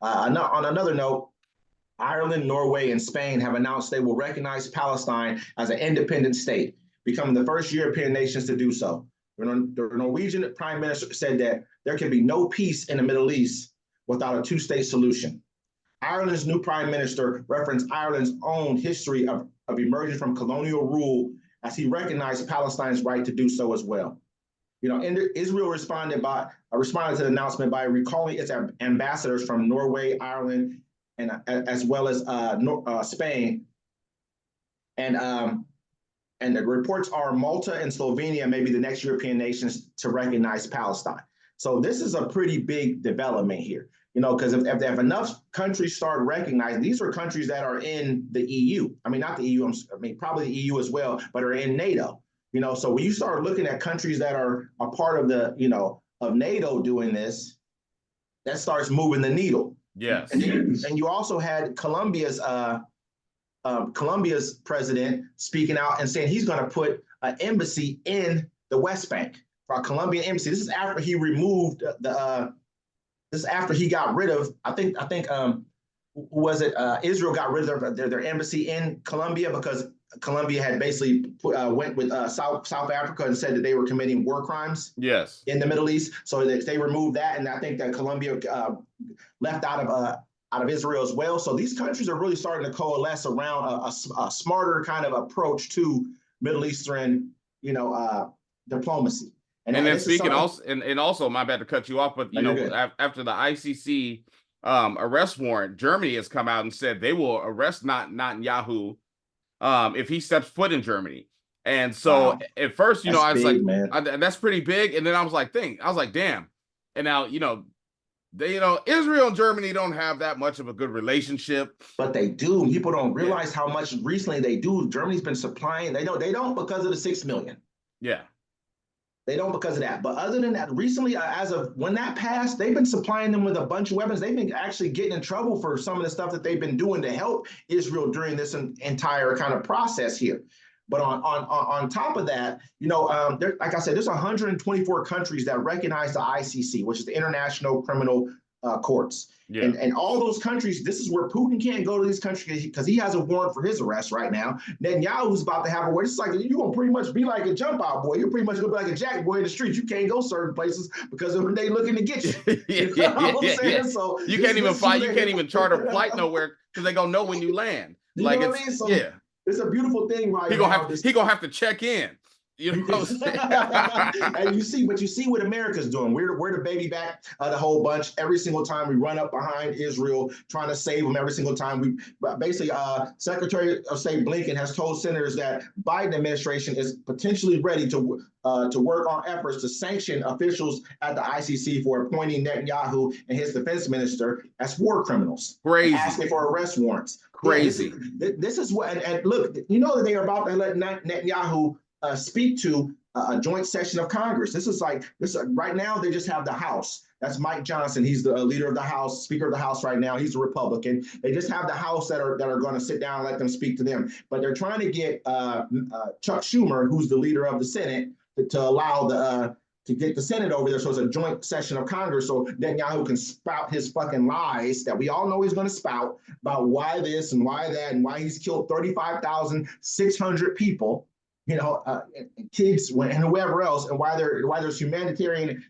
On another note, Ireland, Norway, and Spain have announced they will recognize Palestine as an independent state, becoming the first European nations to do so. The Norwegian prime minister said that there can be no peace in the Middle East without a two-state solution. Ireland's new prime minister referenced Ireland's own history of emerging from colonial rule as he recognized Palestine's right to do so as well. Israel responded to the announcement by recalling its ambassadors from Norway, Ireland, and as well as Spain, and the reports are Malta and Slovenia may be the next European nations to recognize Palestine. So this is a pretty big development here, because if enough countries start recognizing, these are countries that are in the EU. I mean, not the EU. Probably the EU as well, but are in NATO. So when you start looking at countries that are a part of the, of NATO doing this, that starts moving the needle. Yes. And you also had Colombia's president speaking out and saying he's going to put an embassy in the West Bank, for a Colombian embassy. This is after he removed this is after he got rid of, I think Israel got rid of their embassy in Colombia because Colombia had basically went with South Africa and said that they were committing war crimes. Yes. In the Middle East. So they removed that, and I think that Colombia left out of Israel as well. So these countries are really starting to coalesce around a smarter kind of approach to Middle Eastern, diplomacy. And then speaking also, and also, my bad to cut you off, but after the ICC arrest warrant, Germany has come out and said they will arrest Netanyahu if he steps foot in Germany. And so at first, I was big, like, that's pretty big. And then I was like, damn. And now, Israel and Germany don't have that much of a good relationship. But they do. People don't realize how much recently they do. Germany's been supplying. They don't because of the 6 million. Yeah. They don't because of that. But other than that, recently, as of when that passed, they've been supplying them with a bunch of weapons. They've been actually getting in trouble for some of the stuff that they've been doing to help Israel during this entire kind of process here. But on top of that, like I said, there's 124 countries that recognize the ICC, which is the International Criminal Courts. Yeah. And all those countries, this is where Putin can't go to these countries because he has a warrant for his arrest right now. Netanyahu's about to have a warrant. It's like you're going to pretty much be like a jump out boy. You're pretty much going to be like a jack boy in the street. You can't go certain places because they looking to get you. Yeah. So you can't even fly. You can't even charter a flight nowhere because they're going to know when you land. You know what I mean? So it's a beautiful thing right now. He gonna have to check in. And you see what America's doing. We're the baby back the whole bunch. Every single time we run up behind Israel, trying to save them. Every single time we basically, Secretary of State Blinken has told senators that Biden administration is potentially ready to work on efforts to sanction officials at the ICC for appointing Netanyahu and his defense minister as war criminals. Crazy. Asking for arrest warrants. Crazy. Yeah, this is what, and look, that they are about to let Netanyahu speak to a joint session of Congress. This is right now they just have the House. That's Mike Johnson. He's the leader of the House, Speaker of the House right now. He's a Republican. They just have the House that are going to sit down and let them speak to them. But they're trying to get Chuck Schumer, who's the leader of the Senate, to allow to get the Senate over there. So it's a joint session of Congress. So Netanyahu can spout his fucking lies that we all know he's going to spout about why this and why that and why he's killed 35,600 people. Kids and whoever else, and why there's humanitarian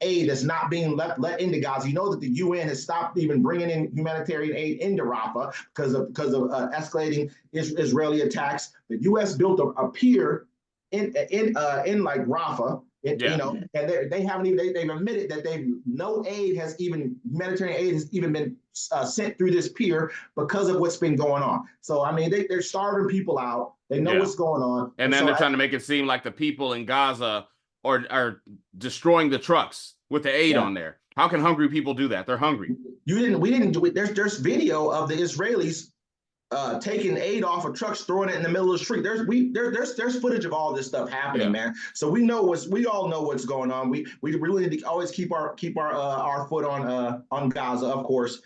aid that's not being let into Gaza. You know that the UN has stopped even bringing in humanitarian aid into Rafah because of escalating Israeli attacks. The U.S. built a pier in like Rafah. And they haven't even they've admitted that no humanitarian aid has even been sent through this pier because of what's been going on. So I mean they're starving people out. They know what's going on, and then they're trying to make it seem like the people in Gaza are destroying the trucks with the aid on there. How can hungry people do that? They're hungry. We didn't do it. There's video of the Israelis taking aid off of trucks, throwing it in the middle of the street. There's footage of all this stuff happening, man. So we all know what's going on. We really need to always keep our foot on Gaza, of course.